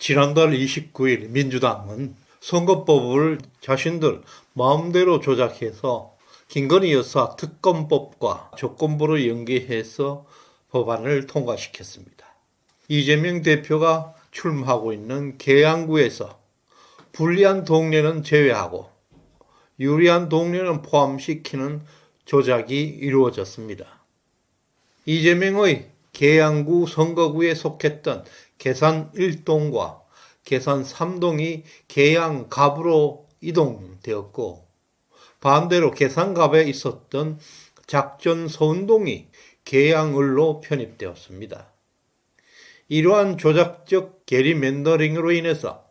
지난달 29일 민주당은 선거법을 자신들 마음대로 조작해서 김건희 여사 특검법과 조건부로 연계해서 법안을 통과시켰습니다. 이재명 대표가 출마하고 있는 계양구에서 불리한 동네는 제외하고 유리한 동네는 포함시키는 조작이 이루어졌습니다. 이재명의 계양구 선거구에 속했던 계산 1동과 계산 3동이 계양갑으로 이동되었고, 반대로 계산갑에 있었던 작전 서운동이 계양을로 편입되었습니다. 이러한 조작적 게리맨더링으로 인해서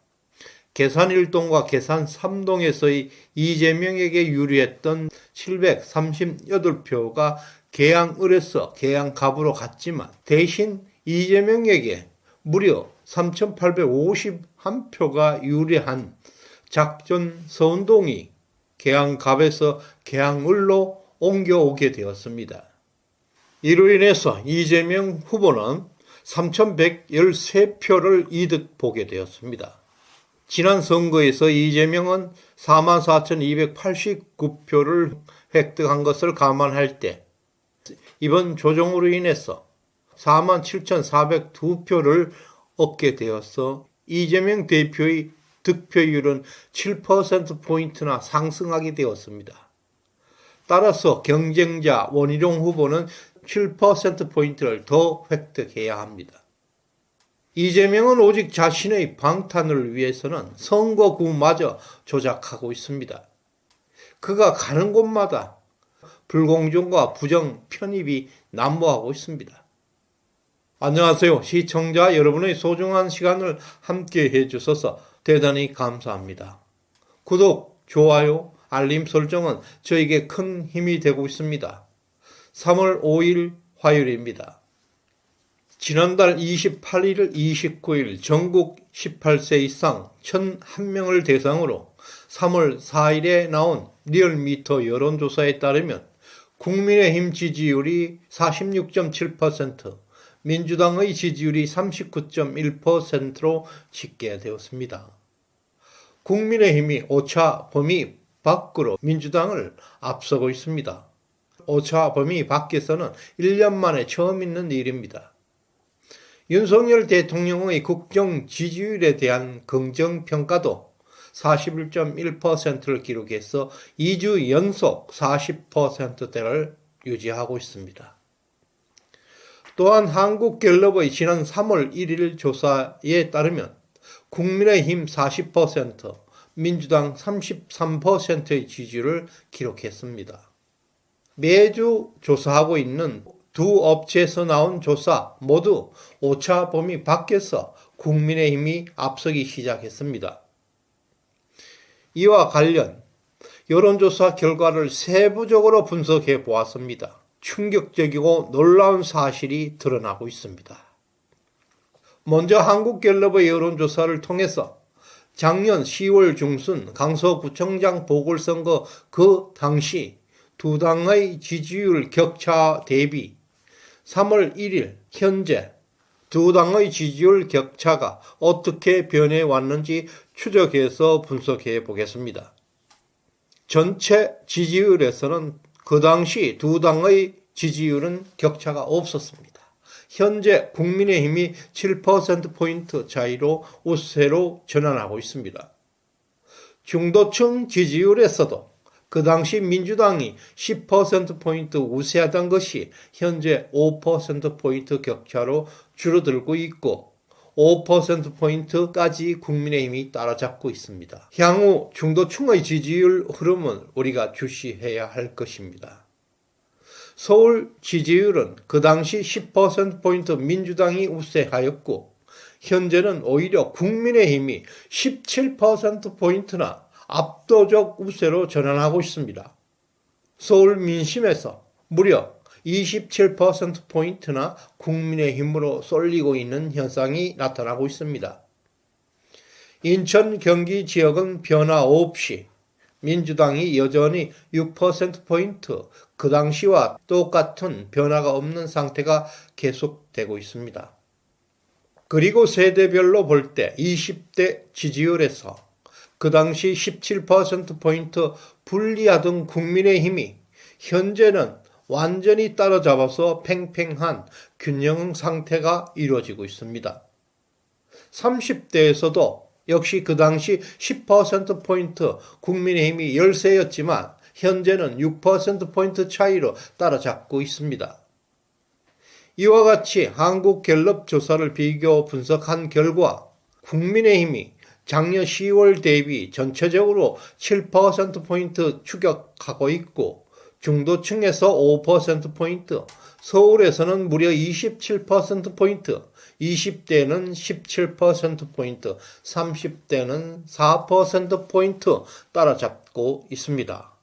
계산 1동과 계산 3동에서의 이재명에게 유리했던 738표가 계양을에서 계양갑으로 갔지만, 대신 이재명에게 무려 3,851표가 유리한 작전 서운동이 계양갑에서 계양을로 옮겨오게 되었습니다. 이로 인해서 이재명 후보는 3,113표를 이득 보게 되었습니다. 지난 선거에서 이재명은 44,289표를 획득한 것을 감안할 때 이번 조정으로 인해서 47,402표를 얻게 되어서 이재명 대표의 득표율은 7%포인트나 상승하게 되었습니다. 따라서 경쟁자 원희룡 후보는 7%포인트를 더 획득해야 합니다. 이재명은 오직 자신의 방탄을 위해서는 선거구마저 조작하고 있습니다. 그가 가는 곳마다 불공정과 부정 편입이 난무하고 있습니다. 안녕하세요. 시청자 여러분의 소중한 시간을 함께 해주셔서 대단히 감사합니다. 구독, 좋아요, 알림 설정은 저에게 큰 힘이 되고 있습니다. 3월 5일 화요일입니다. 지난달 28일, 29일 전국 18세 이상 1,001명을 대상으로 3월 4일에 나온 리얼미터 여론조사에 따르면 국민의힘 지지율이 46.7%, 민주당의 지지율이 39.1%로 집계되었습니다. 국민의힘이 오차 범위 밖으로 민주당을 앞서고 있습니다. 오차 범위 밖에서는 1년 만에 처음 있는 일입니다. 윤석열 대통령의 국정 지지율에 대한 긍정평가도 41.1%를 기록해서 2주 연속 40%대를 유지하고 있습니다. 또한 한국갤럽의 지난 3월 1일 조사에 따르면 국민의힘 40%, 민주당 33%의 지지율을 기록했습니다. 매주 조사하고 있는 두 업체에서 나온 조사 모두 오차 범위 밖에서 국민의힘이 앞서기 시작했습니다. 이와 관련 여론조사 결과를 세부적으로 분석해 보았습니다. 충격적이고 놀라운 사실이 드러나고 있습니다. 먼저 한국갤럽의 여론조사를 통해서 작년 10월 중순 강서구청장 보궐선거 그 당시 두 당의 지지율 격차 대비 3월 1일 현재 두 당의 지지율 격차가 어떻게 변해왔는지 추적해서 분석해 보겠습니다. 전체 지지율에서는 그 당시 두 당의 지지율은 격차가 없었습니다. 현재 국민의힘이 7%포인트 차이로 우세로 전환하고 있습니다. 중도층 지지율에서도 그 당시 민주당이 10%포인트 우세하던 것이 현재 5%포인트 격차로 줄어들고 있고 5%포인트까지 국민의힘이 따라잡고 있습니다. 향후 중도층의 지지율 흐름은 우리가 주시해야 할 것입니다. 서울 지지율은 그 당시 10%포인트 민주당이 우세하였고 현재는 오히려 국민의힘이 17%포인트나 압도적 우세로 전환하고 있습니다. 서울 민심에서 무려 27%포인트나 국민의힘으로 쏠리고 있는 현상이 나타나고 있습니다. 인천, 경기 지역은 변화 없이 민주당이 여전히 6%포인트 그 당시와 똑같은 변화가 없는 상태가 계속되고 있습니다. 그리고 세대별로 볼 때 20대 지지율에서 그 당시 17%포인트 불리하던 국민의힘이 현재는 완전히 따라잡아서 팽팽한 균형 상태가 이루어지고 있습니다. 30대에서도 역시 그 당시 10%포인트 국민의힘이 열세였지만 현재는 6%포인트 차이로 따라잡고 있습니다. 이와 같이 한국갤럽 조사를 비교 분석한 결과 국민의힘이 작년 10월 대비 전체적으로 7%포인트 추격하고 있고 중도층에서 5%포인트, 서울에서는 무려 27%포인트, 20대는 17%포인트, 30대는 4%포인트 따라잡고 있습니다.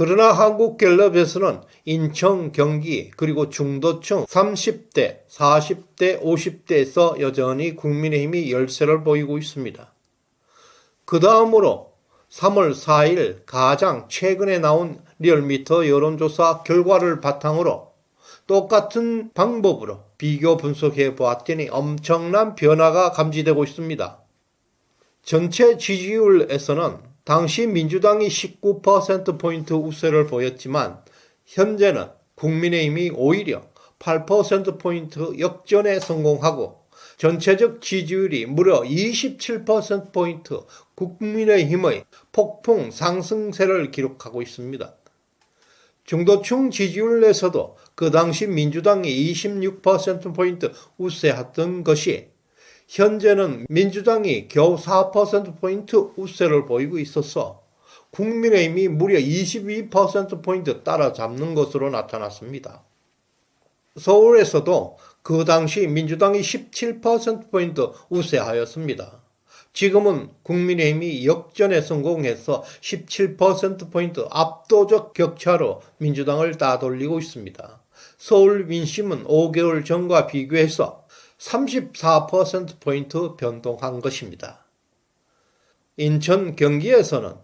그러나 한국갤럽에서는 인천, 경기, 그리고 중도층 30대, 40대, 50대에서 여전히 국민의힘이 열세를 보이고 있습니다. 그 다음으로 3월 4일 가장 최근에 나온 리얼미터 여론조사 결과를 바탕으로 똑같은 방법으로 비교 분석해 보았더니 엄청난 변화가 감지되고 있습니다. 전체 지지율에서는 당시 민주당이 19%포인트 우세를 보였지만 현재는 국민의힘이 오히려 8%포인트 역전에 성공하고 전체적 지지율이 무려 27%포인트 국민의힘의 폭풍 상승세를 기록하고 있습니다. 중도층 지지율에서도 그 당시 민주당이 26%포인트 우세했던 것이 현재는 민주당이 겨우 4%포인트 우세를 보이고 있어서 국민의힘이 무려 22%포인트 따라잡는 것으로 나타났습니다. 서울에서도 그 당시 민주당이 17%포인트 우세하였습니다. 지금은 국민의힘이 역전에 성공해서 17%포인트 압도적 격차로 민주당을 따돌리고 있습니다. 서울 민심은 5개월 전과 비교해서 34%포인트 변동한 것입니다. 인천, 경기에서는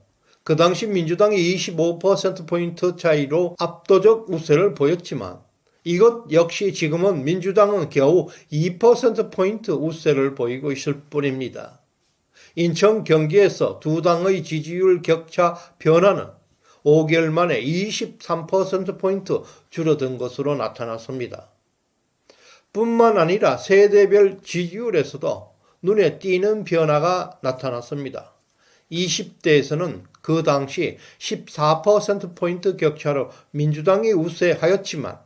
그 당시 민주당이 25%포인트 차이로 압도적 우세를 보였지만 이것 역시 지금은 민주당은 겨우 2%포인트 우세를 보이고 있을 뿐입니다. 인천, 경기에서 두 당의 지지율 격차 변화는 5개월 만에 23%포인트 줄어든 것으로 나타났습니다. 뿐만 아니라 세대별 지지율에서도 눈에 띄는 변화가 나타났습니다. 20대에서는 그 당시 14%포인트 격차로 민주당이 우세하였지만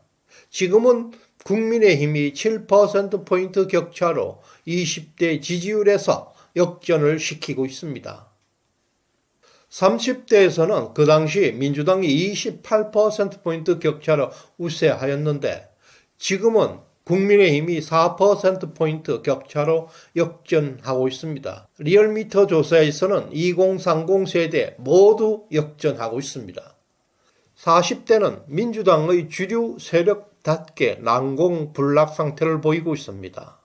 지금은 국민의힘이 7%포인트 격차로 20대 지지율에서 역전을 시키고 있습니다. 30대에서는 그 당시 민주당이 28%포인트 격차로 우세하였는데 지금은 국민의힘이 4%포인트 격차로 역전하고 있습니다. 리얼미터 조사에서는 2030 세대 모두 역전하고 있습니다. 40대는 민주당의 주류 세력답게 난공불락 상태를 보이고 있습니다.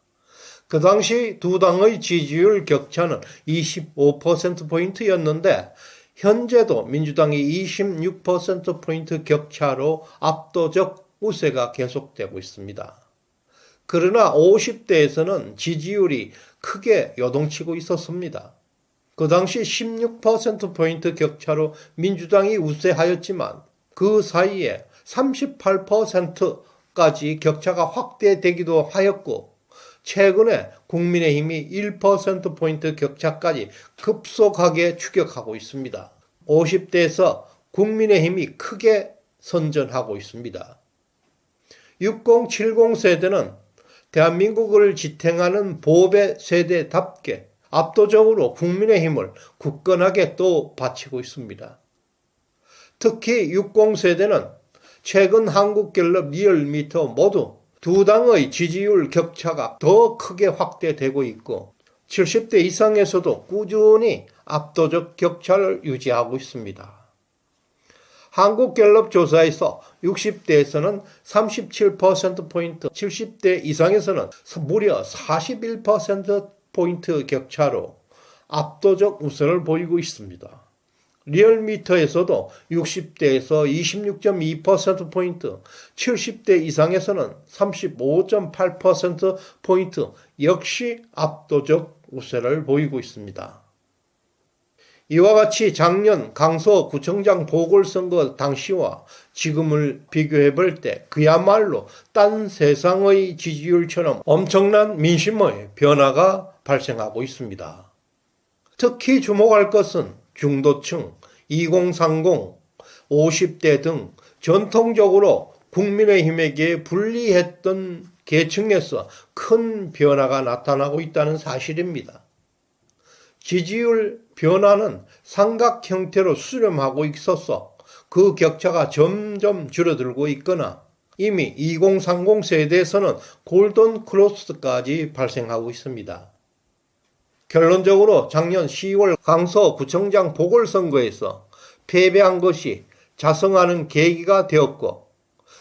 그 당시 두 당의 지지율 격차는 25%포인트였는데 현재도 민주당이 26%포인트 격차로 압도적 우세가 계속되고 있습니다. 그러나 50대에서는 지지율이 크게 요동치고 있었습니다. 그 당시 16%포인트 격차로 민주당이 우세하였지만 그 사이에 38%까지 격차가 확대되기도 하였고 최근에 국민의힘이 1%포인트 격차까지 급속하게 추격하고 있습니다. 50대에서 국민의힘이 크게 선전하고 있습니다. 60, 70 세대는 대한민국을 지탱하는 보배 세대답게 압도적으로 국민의힘을 굳건하게 또 바치고 있습니다. 특히 60 세대는 최근 한국갤럽 리얼미터 모두 두 당의 지지율 격차가 더 크게 확대되고 있고 70대 이상에서도 꾸준히 압도적 격차를 유지하고 있습니다. 한국갤럽 조사에서 60대에서는 37%포인트, 70대 이상에서는 무려 41%포인트 격차로 압도적 우세를 보이고 있습니다. 리얼미터에서도 60대에서 26.2%포인트, 70대 이상에서는 35.8%포인트 역시 압도적 우세를 보이고 있습니다. 이와 같이 작년 강서구청장 보궐선거 당시와 지금을 비교해 볼 때 그야말로 딴 세상의 지지율처럼 엄청난 민심의 변화가 발생하고 있습니다. 특히 주목할 것은 중도층, 2030, 50대 등 전통적으로 국민의힘에게 불리했던 계층에서 큰 변화가 나타나고 있다는 사실입니다. 지지율 변화는 삼각 형태로 수렴하고 있어서 그 격차가 점점 줄어들고 있거나 이미 2030 세대에서는 골든 크로스까지 발생하고 있습니다. 결론적으로 작년 10월 강서구청장 보궐선거에서 패배한 것이 자성하는 계기가 되었고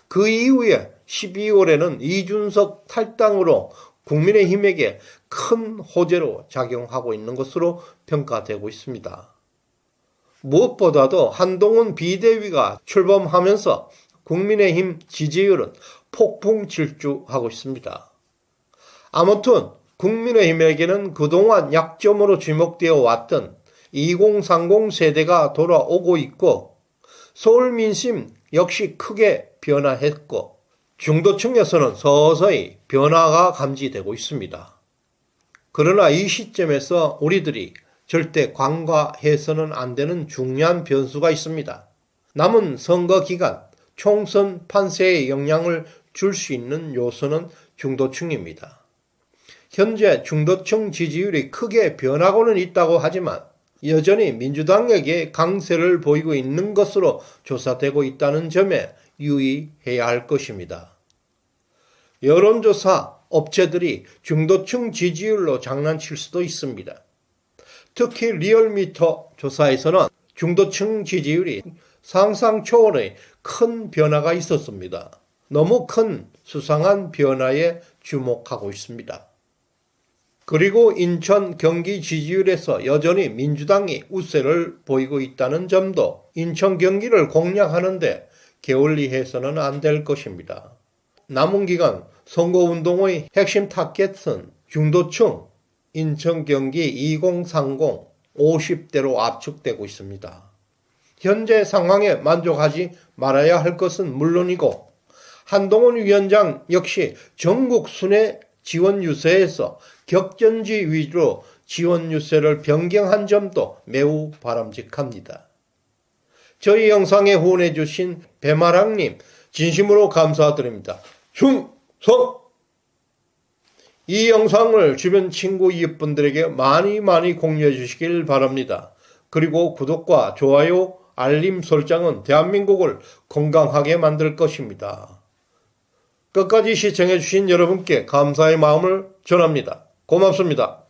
그 이후에 12월에는 이준석 탈당으로 국민의힘에게 큰 호재로 작용하고 있는 것으로 평가되고 있습니다. 무엇보다도 한동훈 비대위가 출범하면서 국민의힘 지지율은 폭풍 질주하고 있습니다. 아무튼 국민의힘에게는 그동안 약점으로 지목되어 왔던 2030 세대가 돌아오고 있고 서울 민심 역시 크게 변화했고 중도층에서는 서서히 변화가 감지되고 있습니다. 그러나 이 시점에서 우리들이 절대 간과해서는 안 되는 중요한 변수가 있습니다. 남은 선거 기간 총선 판세에 영향을 줄 수 있는 요소는 중도층입니다. 현재 중도층 지지율이 크게 변하고는 있다고 하지만 여전히 민주당에게 강세를 보이고 있는 것으로 조사되고 있다는 점에 유의해야 할 것입니다. 여론조사 업체들이 중도층 지지율로 장난칠 수도 있습니다. 특히 리얼미터 조사에서는 중도층 지지율이 상상 초월의 큰 변화가 있었습니다. 너무 큰 수상한 변화에 주목하고 있습니다. 그리고 인천, 경기 지지율에서 여전히 민주당이 우세를 보이고 있다는 점도 인천, 경기를 공략하는데 게을리해서는 안 될 것입니다. 남은 기간 선거운동의 핵심 타겟은 중도층, 인천, 경기 2030, 50대로 압축되고 있습니다. 현재 상황에 만족하지 말아야 할 것은 물론이고 한동훈 위원장 역시 전국 순회 지원 유세에서 격전지 위주로 지원 유세를 변경한 점도 매우 바람직합니다. 저희 영상에 후원해 주신 배마랑님 진심으로 감사드립니다. 충성! 이 영상을 주변 친구 이웃분들에게 많이 공유해 주시길 바랍니다. 그리고 구독과 좋아요, 알림 설정은 대한민국을 건강하게 만들 것입니다. 끝까지 시청해 주신 여러분께 감사의 마음을 전합니다. 고맙습니다.